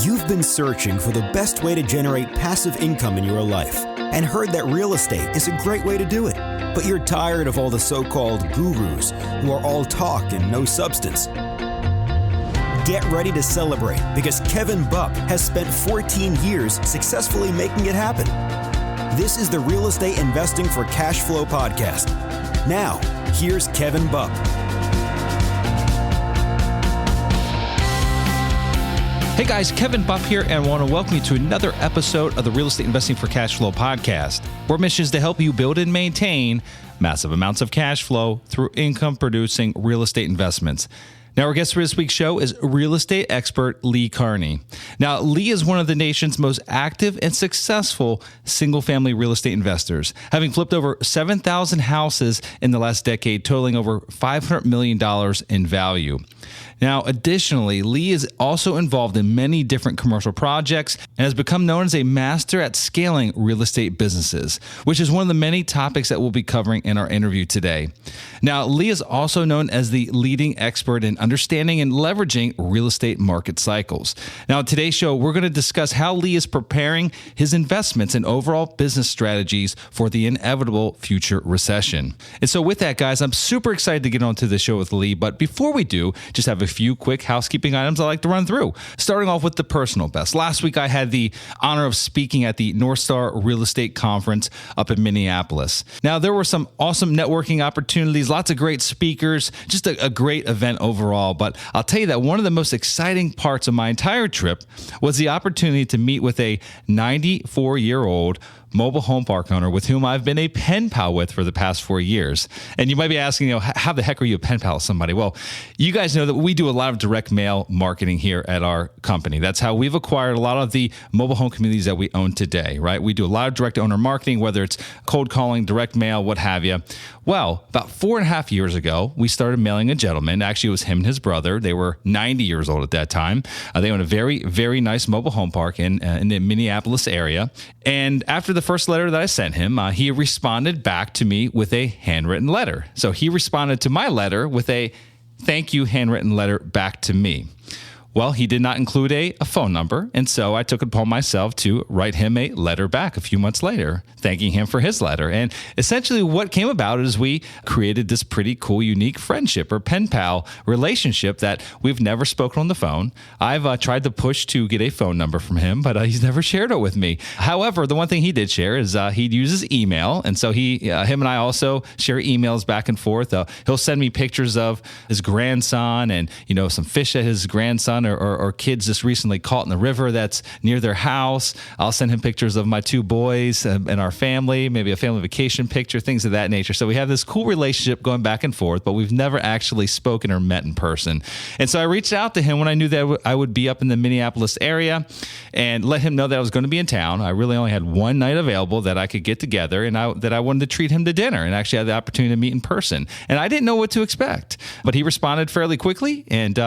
You've been searching for the best way to generate passive income in your life and heard that real estate is a great way to do it. But you're tired of all the so-called gurus who are all talk and no substance. Get ready to celebrate because Kevin Bupp has spent 14 years successfully making it happen. This is the Real Estate Investing for Cash Flow podcast. Now, here's Kevin Bupp. Hey guys, Kevin Bupp here, and I want to welcome you to another episode of the Real Estate Investing for Cash Flow podcast. Our mission is to help you build and maintain massive amounts of cash flow through income-producing real estate investments. Now, our guest for this week's show is real estate expert Lee Kearney. Now, Lee is one of the nation's most active and successful single-family real estate investors, having flipped over 7,000 houses in the last decade, totaling over $500 million in value. Now, additionally, Lee is also involved in many different commercial projects and has become known as a master at scaling real estate businesses, which is one of the many topics that we'll be covering in our interview today. Now, Lee is also known as the leading expert in understanding and leveraging real estate market cycles. Now, in today's show, we're going to discuss how Lee is preparing his investments and overall business strategies for the inevitable future recession. And so with that, guys, I'm super excited to get onto the show with Lee. But before we do, just have a few quick housekeeping items I'd like to run through. Starting off with the personal best. Last week, I had the honor of speaking at the North Star Real Estate Conference up in Minneapolis. Now, there were some awesome networking opportunities, lots of great speakers, just a great event overall. But I'll tell you that one of the most exciting parts of my entire trip was the opportunity to meet with a 94-year-old mobile home park owner with whom I've been a pen pal with for the past 4 years. And you might be asking, how the heck are you a pen pal with somebody? Well, you guys know that we do a lot of direct mail marketing here at our company. That's how we've acquired a lot of the mobile home communities that we own today, right? We do a lot of direct owner marketing, whether it's cold calling, direct mail, what have you. Well, about 4.5 years ago, we started mailing a gentleman. Actually, it was him and his brother. They were 90 years old at that time. They own a very, very nice mobile home park in the Minneapolis area. And after the first letter that I sent him, he responded back to me with a handwritten letter. So he responded to my letter with a thank you handwritten letter back to me. Well, he did not include a phone number, and so I took it upon myself to write him a letter back a few months later, thanking him for his letter. And essentially what came about is we created this pretty cool, unique friendship or pen pal relationship that we've never spoken on the phone. I've tried to push to get a phone number from him, but he's never shared it with me. However, the one thing he did share is he uses email, and so him and I also share emails back and forth. He'll send me pictures of his grandson and some fish that his grandson or kids just recently caught in the river that's near their house. I'll send him pictures of my two boys and our family, maybe a family vacation picture, things of that nature. So we have this cool relationship going back and forth, but we've never actually spoken or met in person. And so I reached out to him when I knew that I would be up in the Minneapolis area and let him know that I was going to be in town. I really only had one night available that I could get together and that I wanted to treat him to dinner and actually had the opportunity to meet in person. And I didn't know what to expect, but he responded fairly quickly and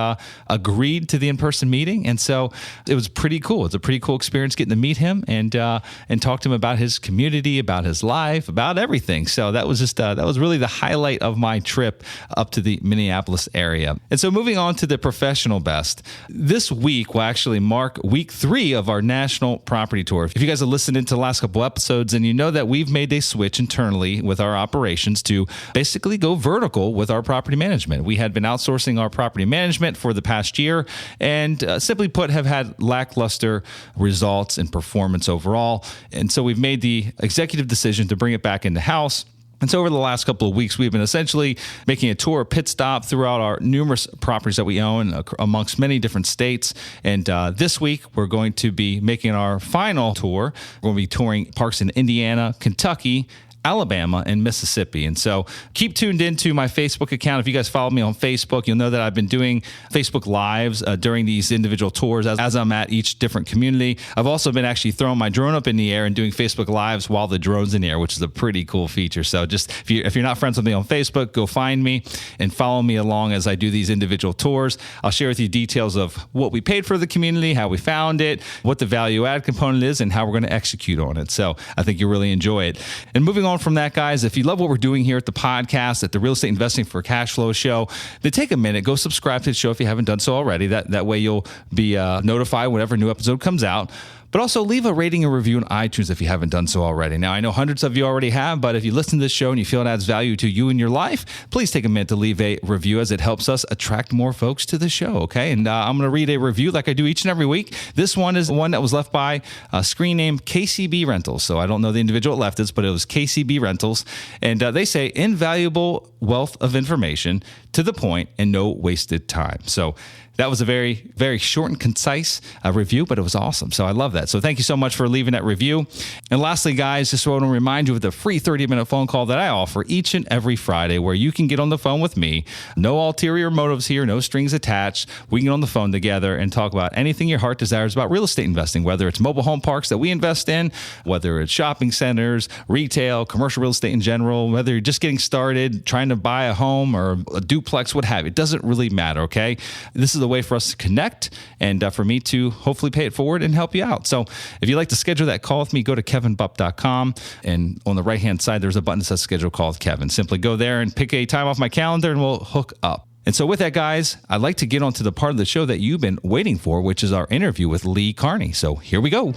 agreed to the in-person meeting. And so it was pretty cool. It's a pretty cool experience getting to meet him and talk to him about his community, about his life, about everything. So that was that was really the highlight of my trip up to the Minneapolis area. And so moving on to the professional best, this week will actually mark week 3 of our national property tour. If you guys have listened into the last couple episodes, and you know that we've made a switch internally with our operations to basically go vertical with our property management. We had been outsourcing our property management for the past year, and simply put, have had lackluster results and performance overall. And so we've made the executive decision to bring it back into house. And so over the last couple of weeks, we've been essentially making a tour, pit stop throughout our numerous properties that we own amongst many different states. And this week, we're going to be making our final tour. We're going to be touring parks in Indiana, Kentucky, Alabama, and Mississippi. And so keep tuned into my Facebook account. If you guys follow me on Facebook, you'll know that I've been doing Facebook Lives during these individual tours as I'm at each different community. I've also been actually throwing my drone up in the air and doing Facebook Lives while the drone's in the air, which is a pretty cool feature. So just if you're not friends with me on Facebook, go find me and follow me along as I do these individual tours. I'll share with you details of what we paid for the community, how we found it, what the value add component is, and how we're going to execute on it. So I think you'll really enjoy it. And moving on from that, guys, if you love what we're doing here at the podcast, at the Real Estate Investing for Cash Flow show, then take a minute, go subscribe to the show if you haven't done so already. That way you'll be notified whenever a new episode comes out. But also leave a rating and review on iTunes if you haven't done so already. Now, I know hundreds of you already have, but if you listen to this show and you feel it adds value to you and your life, please take a minute to leave a review, as it helps us attract more folks to the show, okay? And I'm going to read a review like I do each and every week. This one is one that was left by a screen name KCB Rentals. So I don't know the individual that left this, but it was KCB Rentals. And they say, invaluable wealth of information, to the point, and no wasted time. So that was a very, very short and concise review, but it was awesome. So I love that. So thank you so much for leaving that review. And lastly, guys, just want to remind you of the free 30-minute phone call that I offer each and every Friday, where you can get on the phone with me. No ulterior motives here, no strings attached. We can get on the phone together and talk about anything your heart desires about real estate investing, whether it's mobile home parks that we invest in, whether it's shopping centers, retail, commercial real estate in general, whether you're just getting started, trying to buy a home or a duplex, what have you. It doesn't really matter, okay? This is a way for us to connect and for me to hopefully pay it forward and help you out. So if you'd like to schedule that call with me, go to kevinbupp.com, and on the right-hand side, there's a button that says schedule call with Kevin. Simply go there and pick a time off my calendar and we'll hook up. And so with that, guys, I'd like to get on to the part of the show that you've been waiting for, which is our interview with Lee Kearney. So here we go.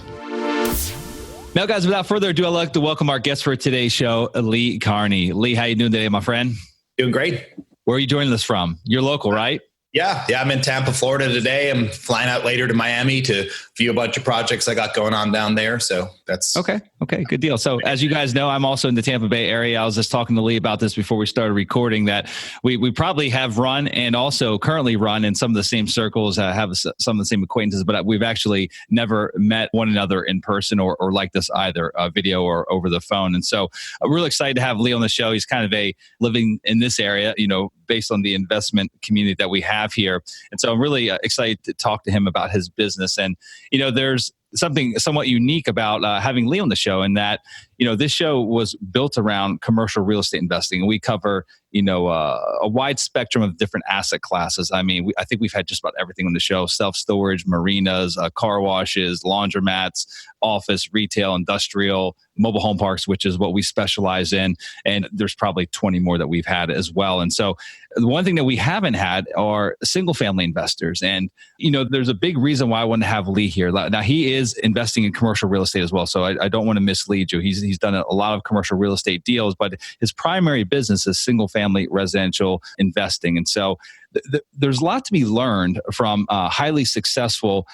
Now, guys, without further ado, I'd like to welcome our guest for today's show, Lee Kearney. Lee, how you doing today, my friend? Doing great. Where are you joining us from? You're local, right? Yeah. I'm in Tampa, Florida today. I'm flying out later to Miami to view a bunch of projects I got going on down there. So that's okay. Good deal. So as you guys know, I'm also in the Tampa Bay area. I was just talking to Lee about this before we started recording, that we probably have run and also currently run in some of the same circles, have some of the same acquaintances, but we've actually never met one another in person or like this either, video or over the phone. And so I'm really excited to have Lee on the show. He's kind of living in this area, based on the investment community that we have here. And so I'm really excited to talk to him about his business. And, there's something somewhat unique about having Lee on the show, in that, this show was built around commercial real estate investing. And we cover, a wide spectrum of different asset classes. I mean, I think we've had just about everything on the show: self-storage, marinas, car washes, laundromats, office, retail, industrial, mobile home parks, which is what we specialize in. And there's probably 20 more that we've had as well. And so the one thing that we haven't had are single family investors. And, there's a big reason why I want to have Lee here. Now, he is investing in commercial real estate as well. So I don't want to mislead you. He's done a lot of commercial real estate deals, but his primary business is single family residential investing. And so there's a lot to be learned from highly successful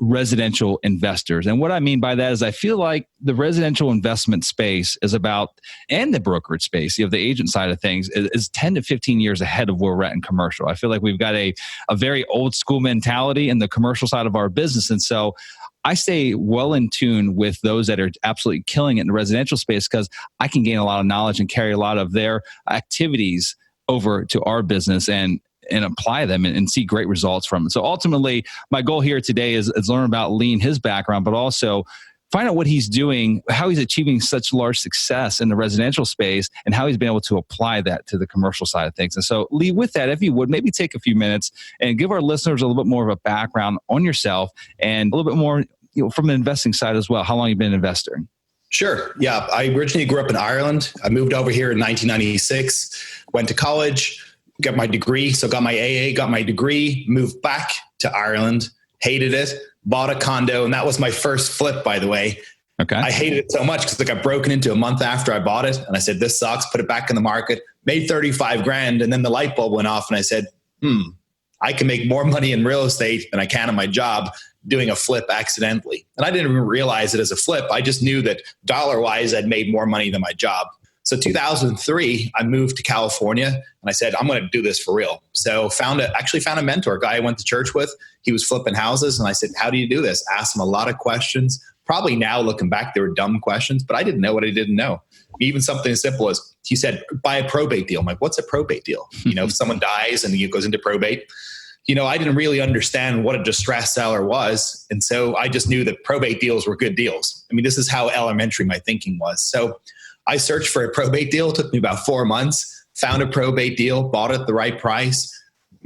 residential investors. And what I mean by that is, I feel like the residential investment space is about, and the brokerage space, the agent side of things, is 10 to 15 years ahead of where we're at in commercial. I feel like we've got a very old school mentality in the commercial side of our business. And so I stay well in tune with those that are absolutely killing it in the residential space, because I can gain a lot of knowledge and carry a lot of their activities over to our business and apply them and see great results from it. So ultimately, my goal here today is learn about Lee and his background, but also find out what he's doing, how he's achieving such large success in the residential space, and how he's been able to apply that to the commercial side of things. And so, Lee, with that, if you would, maybe take a few minutes and give our listeners a little bit more of a background on yourself and a little bit more from the investing side as well. How long you've been investing? Sure. Yeah. I originally grew up in Ireland. I moved over here in 1996, went to college, got my degree. So got my AA, got my degree, moved back to Ireland, hated it, bought a condo. And that was my first flip, by the way. Okay. I hated it so much because I got broken into a month after I bought it. And I said, this sucks, put it back in the market, made 35 grand. And then the light bulb went off and I said, I can make more money in real estate than I can in my job doing a flip accidentally. And I didn't even realize it as a flip. I just knew that dollar wise, I'd made more money than my job. So 2003, I moved to California and I said, I'm going to do this for real. So actually found a mentor, a guy I went to church with. He was flipping houses. And I said, how do you do this? Asked him a lot of questions. Probably now looking back, they were dumb questions, but I didn't know what I didn't know. Even something as simple as, he said, buy a probate deal. I'm like, what's a probate deal? If someone dies and it goes into probate, I didn't really understand what a distressed seller was. And so I just knew that probate deals were good deals. I mean, this is how elementary my thinking was. So I searched for a probate deal. It took me about 4 months, found a probate deal, bought it at the right price,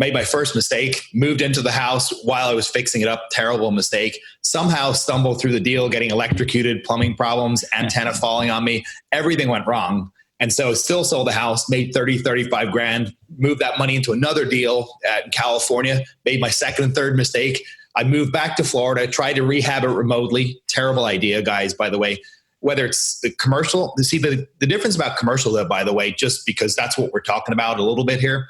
made my first mistake, moved into the house while I was fixing it up. Terrible mistake. Somehow stumbled through the deal, getting electrocuted, plumbing problems, antenna falling on me. Everything went wrong. And so still sold the house, made 30, 35 grand, moved that money into another deal in California, made my second and third mistake. I moved back to Florida, tried to rehab it remotely. Terrible idea, guys, by the way. Whether it's the commercial, see the difference about commercial, though, by the way, just because that's what we're talking about a little bit here.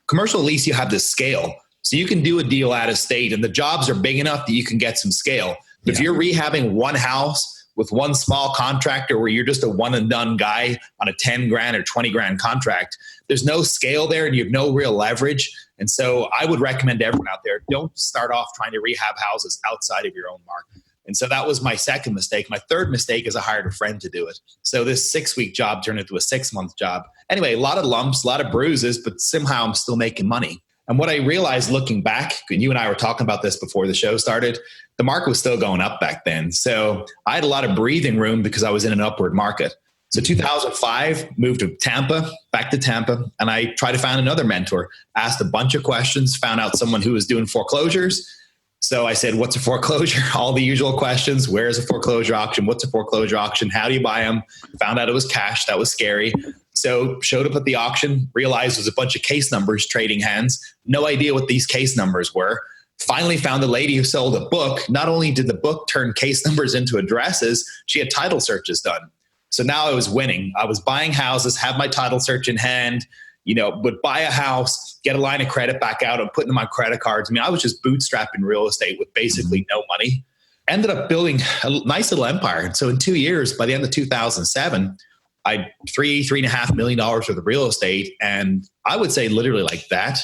Commercial, at least you have the scale. So you can do a deal out of state and the jobs are big enough that you can get some scale. But if you're rehabbing one house with one small contractor where you're just a one and done guy on a 10 grand or 20 grand contract, there's no scale there and you have no real leverage. And so I would recommend everyone out there, don't start off trying to rehab houses outside of your own market. And so that was my second mistake. My third mistake is I hired a friend to do it. So this 6-week job turned into a 6-month job. Anyway, a lot of lumps, a lot of bruises, but somehow I'm still making money. And what I realized looking back, and you and I were talking about this before the show started, the market was still going up back then. So I had a lot of breathing room because I was in an upward market. So 2005, moved to Tampa, back to Tampa, and I tried to find another mentor, asked a bunch of questions, found out someone who was doing foreclosures. So I said, what's a foreclosure? All the usual questions. Where is a foreclosure auction? What's a foreclosure auction? How do you buy them? Found out it was cash. That was scary. So showed up at the auction, realized it was a bunch of case numbers trading hands. No idea what these case numbers were. Finally found a lady who sold a book. Not only did the book turn case numbers into addresses, she had title searches done. So now I was winning. I was buying houses, have my title search in hand, would buy a house, get a line of credit back out and put them on credit cards. I mean, I was just bootstrapping real estate with basically no money. Ended up building a nice little empire. And so in 2 years, by the end of 2007, I had $3.5 million worth of real estate. And I would say literally like that,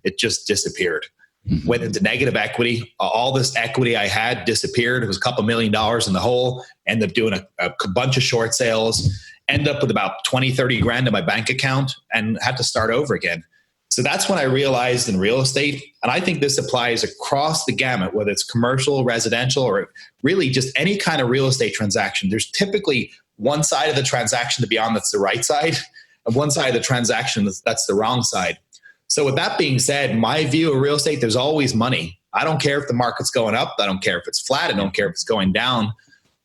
it just disappeared. Went into negative equity. All this equity I had disappeared. It was a couple $1 million in the hole. Ended up doing a bunch of short sales. Ended up with about 20, 30 grand in my bank account and had to start over again. So that's when I realized in real estate, and I think this applies across the gamut, whether it's commercial, residential, or really just any kind of real estate transaction. There's typically one side of the transaction to be on that's the right side, and one side of the transaction that's the wrong side. So with that being said, my view of real estate, there's always money. I don't care if the market's going up. I don't care if it's flat. I don't care if it's going down.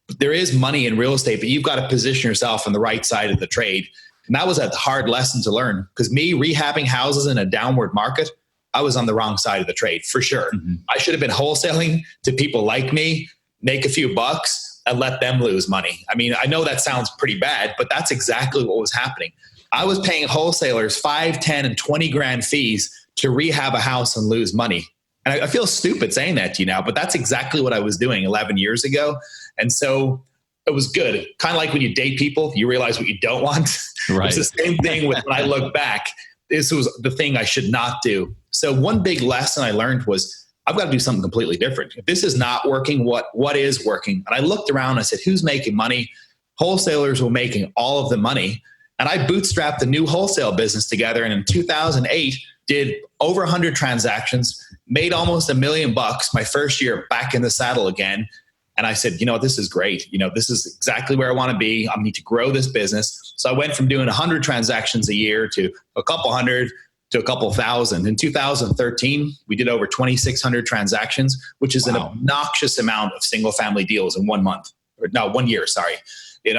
But there is money in real estate, but you've got to position yourself on the right side of the trade. And that was a hard lesson to learn because me rehabbing houses in a downward market, I was on the wrong side of the trade for sure. I should have been wholesaling to people like me, make a few bucks and let them lose money. I mean, I know that sounds pretty bad, but that's exactly what was happening. I was paying wholesalers 5, 10, and 20 grand fees to rehab a house and lose money. And I feel stupid saying that to you now, but that's exactly what I was doing 11 years ago. And so it was good. Kind of like when you date people, you realize what you don't want. Right. It's the same thing with when I look back. This was the thing I should not do. So one big lesson I learned was I've got to do something completely different. If this is not working, what is working? And I looked around and I said, who's making money? Wholesalers were making all of the money. And I bootstrapped a new wholesale business together. And in 2008, did over 100 transactions, made almost $1 million my first year back in the saddle again. And I said, this is great. This is exactly where I want to be. I need to grow this business. So I went from doing 100 transactions a year to a couple hundred to a couple thousand. In 2013, we did over 2,600 transactions, which is an obnoxious amount of single family deals in 1 month. Or no, 1 year, sorry.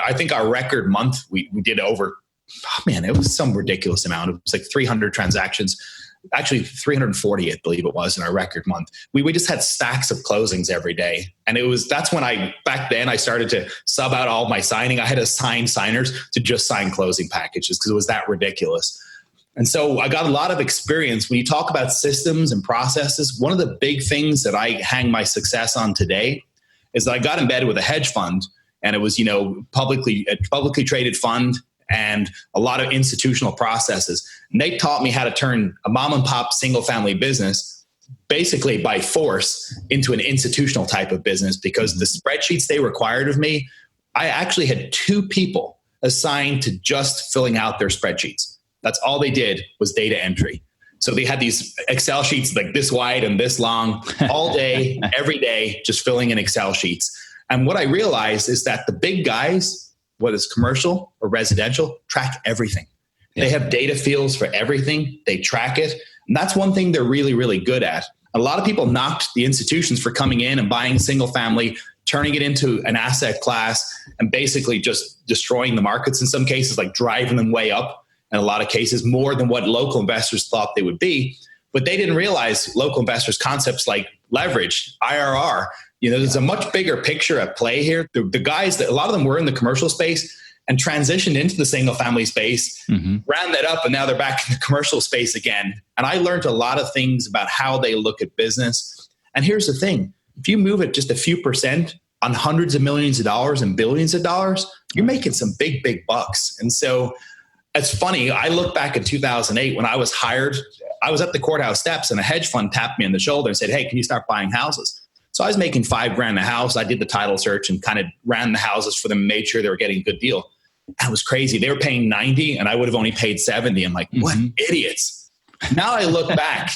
I think our record month, we did over, it was some ridiculous amount. It was like 300 transactions. Actually 340, I believe it was in our record month. We just had stacks of closings every day. And that's when back then I started to sub out all my signing. I had to sign signers to just sign closing packages because it was that ridiculous. And so I got a lot of experience. When you talk about systems and processes, one of the big things that I hang my success on today is that I got embedded with a hedge fund, and it was, publicly traded fund and a lot of institutional processes. And they taught me how to turn a mom and pop single family business basically by force into an institutional type of business, because the spreadsheets they required of me, I actually had 2 people assigned to just filling out their spreadsheets. That's all they did was data entry. So they had these Excel sheets like this wide and this long all day, every day, just filling in Excel sheets. And what I realized is that the big guys, whether it's commercial or residential, track everything. They have data fields for everything. They track it. And that's one thing they're really, really good at. A lot of people knocked the institutions for coming in and buying single family, turning it into an asset class, and basically just destroying the markets in some cases, like driving them way up. In a lot of cases, more than what local investors thought they would be. But they didn't realize local investors' concepts like leverage, IRR. There's a much bigger picture at play here. The guys that a lot of them were in the commercial space and transitioned into the single family space, ran that up, and now they're back in the commercial space again. And I learned a lot of things about how they look at business. And here's the thing. If you move it just a few percent on hundreds of millions of dollars and billions of dollars, you're making some big, big bucks. And so it's funny. I look back at 2008 when I was hired. I was at the courthouse steps and a hedge fund tapped me on the shoulder and said, "Hey, can you start buying houses?" So I was making $5,000 a house. I did the title search and kind of ran the houses for them, made sure they were getting a good deal. And it was crazy. They were paying 90 and I would have only paid 70. I'm like, what idiots. Now I look back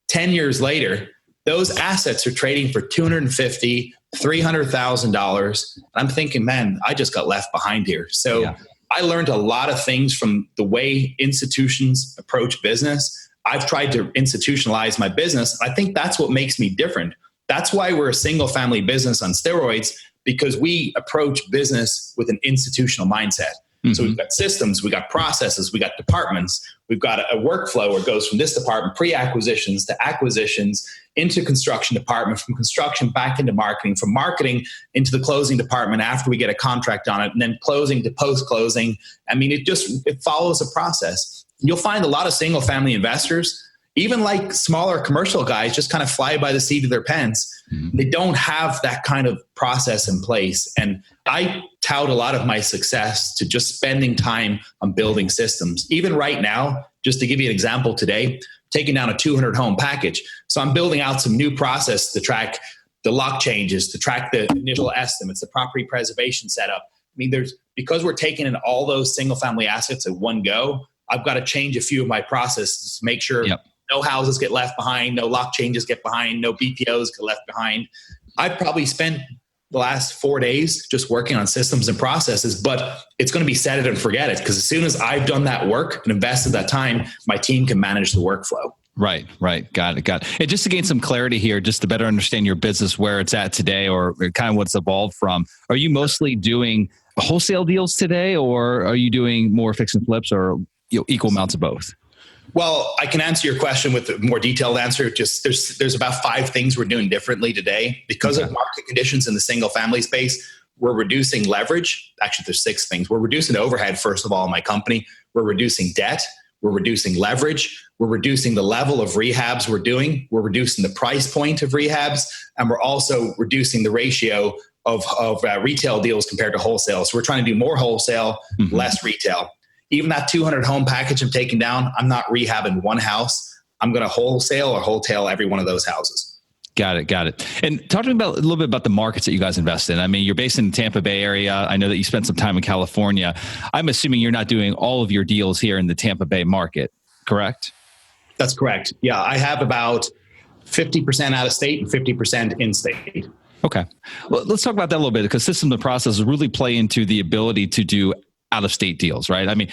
10 years later, those assets are trading for $250,000, $300,000. I'm thinking, man, I just got left behind here. So I learned a lot of things from the way institutions approach business. I've tried to institutionalize my business. I think that's what makes me different. That's why we're a single family business on steroids, because we approach business with an institutional mindset. So we've got systems, we got processes, we got departments, we've got a workflow where it goes from this department, pre-acquisitions to acquisitions, into construction department, from construction back into marketing, from marketing into the closing department after we get a contract on it, and then closing to post-closing. I mean, it follows a process. You'll find a lot of single family investors, even like smaller commercial guys, just kind of fly by the seat of their pants. They don't have that kind of process in place. And I tout a lot of my success to just spending time on building systems. Even right now, just to give you an example today, taking down a 200 home package. So I'm building out some new process to track the lock changes, to track the initial estimates, the property preservation setup. I mean, because we're taking in all those single family assets at one go, I've got to change a few of my processes to make sure no houses get left behind, no lock changes get behind, no BPOs get left behind. I've probably spent the last 4 days just working on systems and processes, but it's going to be set it and forget it, because as soon as I've done that work and invested that time, my team can manage the workflow. Right. Got it. And just to gain some clarity here, just to better understand your business, where it's at today, or kind of what's evolved from, are you mostly doing wholesale deals today, or are you doing more fix and flips, or equal amounts of both? Well, I can answer your question with a more detailed answer. Just there's about 5 things we're doing differently today. Because of market conditions in the single family space, we're reducing leverage. Actually, there's 6 things. We're reducing overhead, first of all, in my company. We're reducing debt. We're reducing leverage. We're reducing the level of rehabs we're doing. We're reducing the price point of rehabs. And we're also reducing the ratio of retail deals compared to wholesale. So we're trying to do more wholesale, less retail. Even that 200 home package I'm taking down, I'm not rehabbing one house. I'm going to wholesale or wholetail every one of those houses. Got it. And talk to me a little bit about the markets that you guys invest in. I mean, you're based in the Tampa Bay area. I know that you spent some time in California. I'm assuming you're not doing all of your deals here in the Tampa Bay market, correct? That's correct. Yeah, I have about 50% out of state and 50% in state. Okay. Well, let's talk about that a little bit, because systems and processes really play into the ability to do out-of-state deals, right? I mean,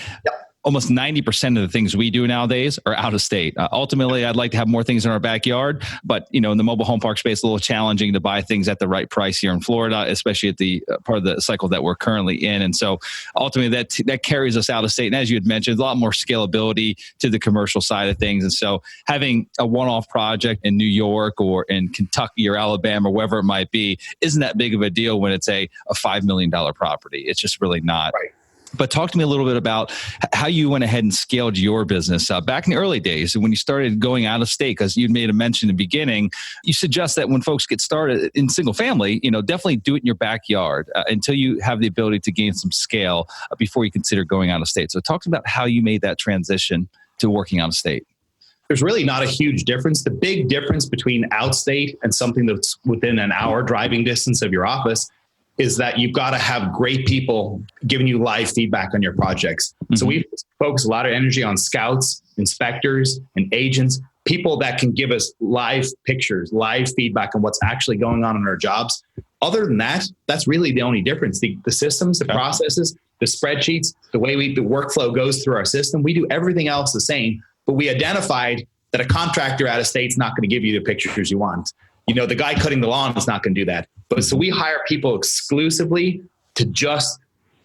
almost 90% of the things we do nowadays are out of state. Ultimately, I'd like to have more things in our backyard, but in the mobile home park space, a little challenging to buy things at the right price here in Florida, especially at the part of the cycle that we're currently in. And so ultimately that carries us out of state. And as you had mentioned, a lot more scalability to the commercial side of things. And so having a one-off project in New York or in Kentucky or Alabama, or wherever it might be, isn't that big of a deal when it's a $5 million property. It's just really not. Right. But talk to me a little bit about how you went ahead and scaled your business back in the early days when you started going out of state, because you made a mention in the beginning. You suggest that when folks get started in single family, definitely do it in your backyard until you have the ability to gain some scale before you consider going out of state. So talk to me about how you made that transition to working out of state. There's really not a huge difference. The big difference between outstate and something that's within an hour driving distance of your office is that you've got to have great people giving you live feedback on your projects. So we focus a lot of energy on scouts, inspectors, and agents, people that can give us live pictures, live feedback on what's actually going on in our jobs. Other than that, that's really the only difference. The systems, the processes, the spreadsheets, the way the workflow goes through our system. We do everything else the same, but we identified that a contractor out of state is not going to give you the pictures you want. The guy cutting the lawn is not going to do that. But so we hire people exclusively to just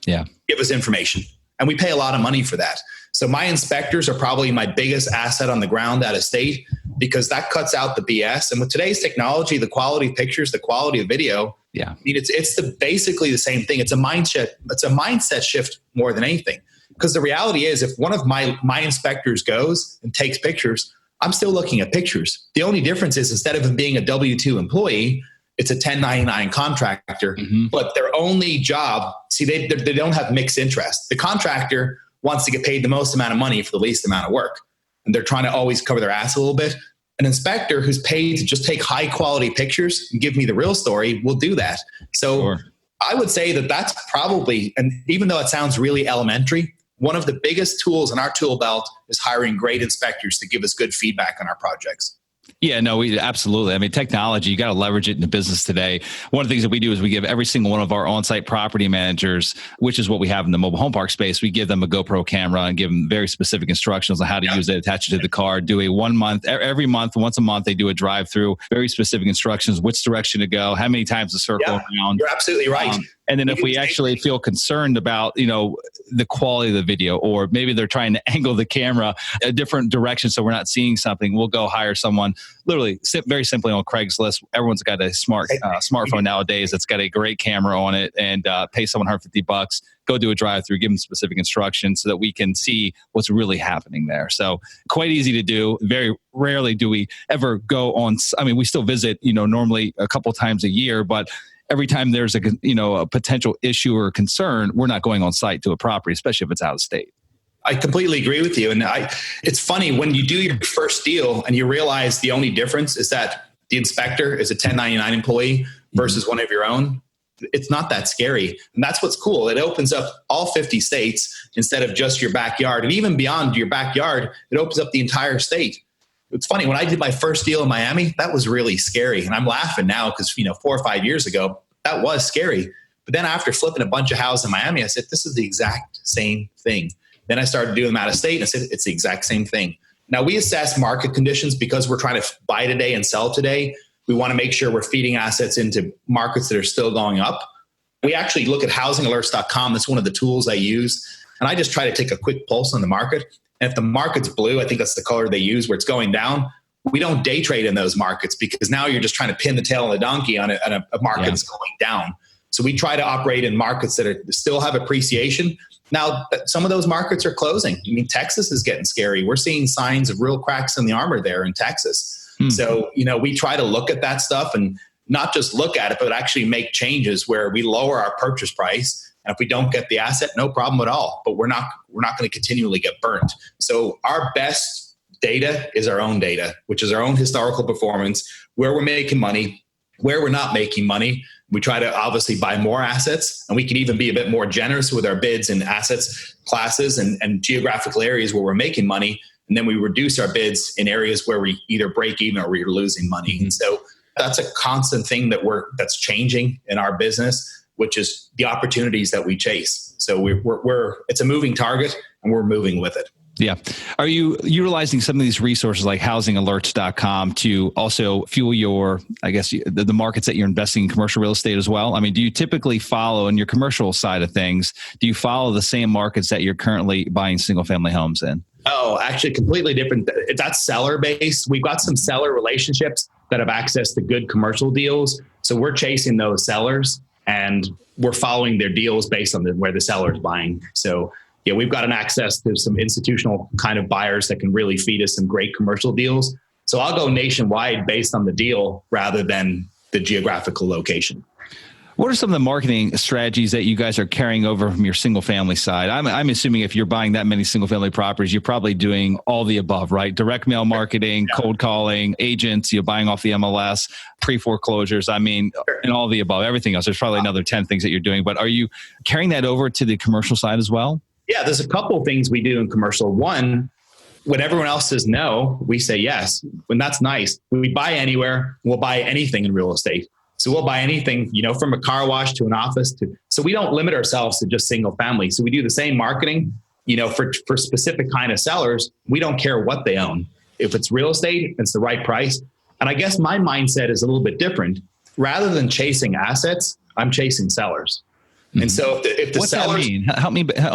give us information. And we pay a lot of money for that. So my inspectors are probably my biggest asset on the ground out of state, because that cuts out the BS. And with today's technology, the quality of pictures, the quality of video, it's basically the same thing. It's a mindset shift more than anything. Because the reality is, if one of my inspectors goes and takes pictures, I'm still looking at pictures. The only difference is, instead of him being a W-2 employee, it's a 1099 contractor. But their only job, they don't have mixed interest. The contractor wants to get paid the most amount of money for the least amount of work. And they're trying to always cover their ass a little bit. An inspector who's paid to just take high quality pictures and give me the real story will do that. So I would say that that's probably, and even though it sounds really elementary, one of the biggest tools in our tool belt is hiring great inspectors to give us good feedback on our projects. Yeah, no, we absolutely. I mean, technology, you got to leverage it in the business today. One of the things that we do is we give every single one of our on-site property managers, which is what we have in the mobile home park space, we give them a GoPro camera and give them very specific instructions on how to use it, attach it to the car, do a 1 month, every month, once a month, they do a drive-through, very specific instructions, which direction to go, how many times to circle around. You're absolutely right. And then if we actually feel concerned about, the quality of the video, or maybe they're trying to angle the camera a different direction so we're not seeing something, we'll go hire someone literally very simply on Craigslist. Everyone's got a smartphone nowadays that's got a great camera on it, and pay someone $150, go do a drive-through, give them specific instructions so that we can see what's really happening there. So quite easy to do. Very rarely do we ever go on. I mean, we still visit, normally a couple times a year, but every time there's a potential issue or concern, we're not going on site to a property, especially if it's out of state. I completely agree with you. And it's funny when you do your first deal and you realize the only difference is that the inspector is a 1099 employee versus one of your own. It's not that scary. And that's what's cool. It opens up all 50 states instead of just your backyard. And even beyond your backyard, it opens up the entire state. It's funny, when I did my first deal in Miami, that was really scary. And I'm laughing now because, 4 or 5 years ago, that was scary. But then after flipping a bunch of houses in Miami, I said, this is the exact same thing. Then I started doing them out of state, and I said, it's the exact same thing. Now, we assess market conditions because we're trying to buy today and sell today. We want to make sure we're feeding assets into markets that are still going up. We actually look at housingalerts.com. That's one of the tools I use. And I just try to take a quick pulse on the market. And if the market's blue, I think that's the color they use, where it's going down, we don't day trade in those markets, because now you're just trying to pin the tail on the donkey on a market that's going down. So we try to operate in markets that still have appreciation. Now, some of those markets are closing. I mean, Texas is getting scary. We're seeing signs of real cracks in the armor there in Texas. So, we try to look at that stuff and not just look at it, but actually make changes where we lower our purchase price. And if we don't get the asset, no problem at all. But we're not going to continually get burnt. So our best data is our own data, which is our own historical performance, where we're making money, where we're not making money. We try to obviously buy more assets, and we can even be a bit more generous with our bids in assets classes and geographical areas where we're making money. And then we reduce our bids in areas where we either break even or we're losing money. And so that's a constant thing that's changing in our business, which is the opportunities that we chase. So it's a moving target, and we're moving with it. Yeah. Are you utilizing some of these resources like housingalerts.com to also fuel your, the markets that you're investing in commercial real estate as well? I mean, do you typically follow, in your commercial side of things, do you follow the same markets that you're currently buying single family homes in? Oh, actually completely different. That's seller based. We've got some seller relationships that have access to good commercial deals. So we're chasing those sellers, and we're following their deals based on where the seller is buying. So yeah, we've got an access to some institutional kind of buyers that can really feed us some great commercial deals. So I'll go nationwide based on the deal rather than the geographical location. What are some of the marketing strategies that you guys are carrying over from your single family side? I'm assuming if you're buying that many single family properties, you're probably doing all the above, right? Direct mail marketing, cold calling, agents, you're buying off the MLS, pre-foreclosures. I mean, and all the above, everything else. There's probably another 10 things that you're doing, but are you carrying that over to the commercial side as well? Yeah, there's a couple of things we do in commercial. One, when everyone else says no, we say yes. When that's nice. When we buy anywhere, we'll buy anything in real estate. So we'll buy anything, from a car wash to an office so we don't limit ourselves to just single family. So we do the same marketing, for specific kind of sellers. We don't care what they own. If it's real estate, it's the right price. And I guess my mindset is a little bit different. Rather than chasing assets, I'm chasing sellers. And so if the What's sellers, that mean? Help